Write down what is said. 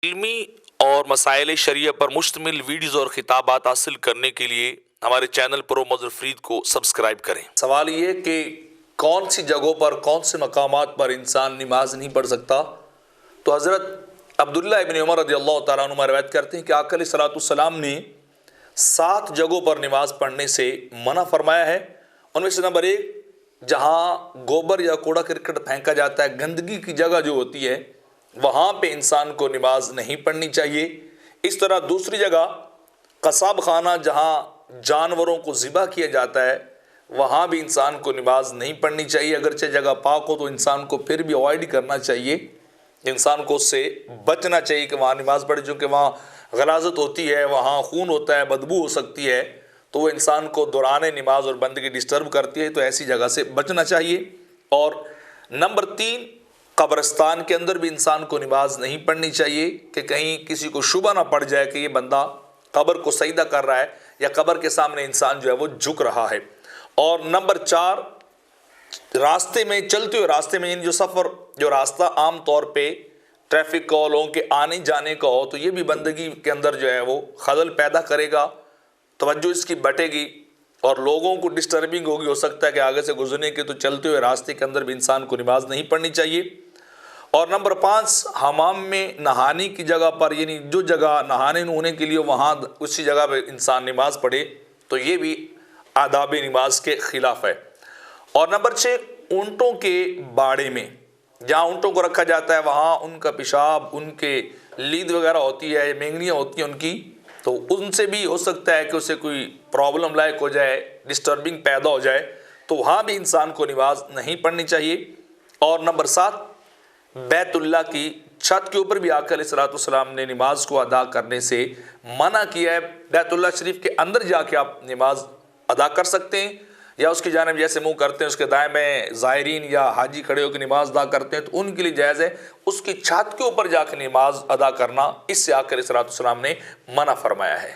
علمی اور مسائل شرعیہ پر مشتمل ویڈیوز اور خطابات حاصل کرنے کے لیے ہمارے چینل پرو مظہر فرید کو سبسکرائب کریں۔ سوال یہ کہ کون سی جگہوں پر کون سے مقامات پر انسان نماز نہیں پڑھ سکتا؟ تو حضرت عبداللہ ابن عمر رضی اللہ تعالیٰ عنہ روایت کرتے ہیں کہ آقا علیہ السلام نے 7 جگہوں پر نماز پڑھنے سے منع فرمایا ہے۔ ان میں سے نمبر 1، جہاں گوبر یا کوڑا کرکٹ پھینکا جاتا ہے، گندگی کی جگہ جو ہوتی ہے، وہاں پہ انسان کو نماز نہیں پڑھنی چاہیے۔ اس طرح دوسری جگہ قصاب خانہ، جہاں جانوروں کو ذبح کیا جاتا ہے، وہاں بھی انسان کو نماز نہیں پڑھنی چاہیے۔ اگرچہ جگہ پاک ہو تو انسان کو پھر بھی اوائڈ کرنا چاہیے، انسان کو اس سے بچنا چاہیے کہ وہاں نماز پڑھے، چونکہ وہاں غلاظت ہوتی ہے، وہاں خون ہوتا ہے، بدبو ہو سکتی ہے، تو وہ انسان کو دوران نماز اور بندگی ڈسٹرب کرتی ہے، تو ایسی جگہ سے بچنا چاہیے۔ اور نمبر 3، قبرستان کے اندر بھی انسان کو نماز نہیں پڑھنی چاہیے کہ کہیں کسی کو شبہ نہ پڑ جائے کہ یہ بندہ قبر کو سجدہ کر رہا ہے یا قبر کے سامنے انسان جو ہے وہ جھک رہا ہے۔ اور نمبر 4، راستے میں چلتے ہوئے راستے میں جو راستہ عام طور پہ ٹریفک کا، لوگوں کے آنے جانے کا ہو، تو یہ بھی بندگی کے اندر جو ہے وہ خلل پیدا کرے گا، توجہ اس کی بٹے گی اور لوگوں کو ڈسٹربنگ ہوگی۔ ہو سکتا ہے کہ آگے سے گزرنے کے، تو چلتے ہوئے راستے کے اندر بھی انسان کو نماز نہیں پڑھنی چاہیے۔ اور نمبر 5، حمام میں نہانے کی جگہ پر، یعنی جو جگہ نہانے نونے کے لیے وہاں اسی جگہ پہ انسان نماز پڑھے، تو یہ بھی آداب نماز کے خلاف ہے۔ اور نمبر 6، اونٹوں کے باڑے میں، جہاں اونٹوں کو رکھا جاتا ہے، وہاں ان کا پیشاب، ان کے لید وغیرہ ہوتی ہے، مینگنیاں ہوتی ہیں ان کی، تو ان سے بھی ہو سکتا ہے کہ اسے کوئی پرابلم لائق ہو جائے، ڈسٹربنگ پیدا ہو جائے، تو وہاں بھی انسان کو نماز نہیں پڑھنی چاہیے۔ اور نمبر 7، بیت اللہ کی چھت کے اوپر بھی آقا علیہ السلام نے نماز کو ادا کرنے سے منع کیا ہے۔ بیت اللہ شریف کے اندر جا کے آپ نماز ادا کر سکتے ہیں، یا اس کی جانب جیسے منہ کرتے ہیں اس کے دائیں بائیں زائرین یا حاجی کھڑے ہو کے نماز ادا کرتے ہیں، تو ان کے لیے جائز ہے اس کی چھت کے اوپر جا کے نماز ادا کرنا، اس سے آقا علیہ السلام نے منع فرمایا ہے۔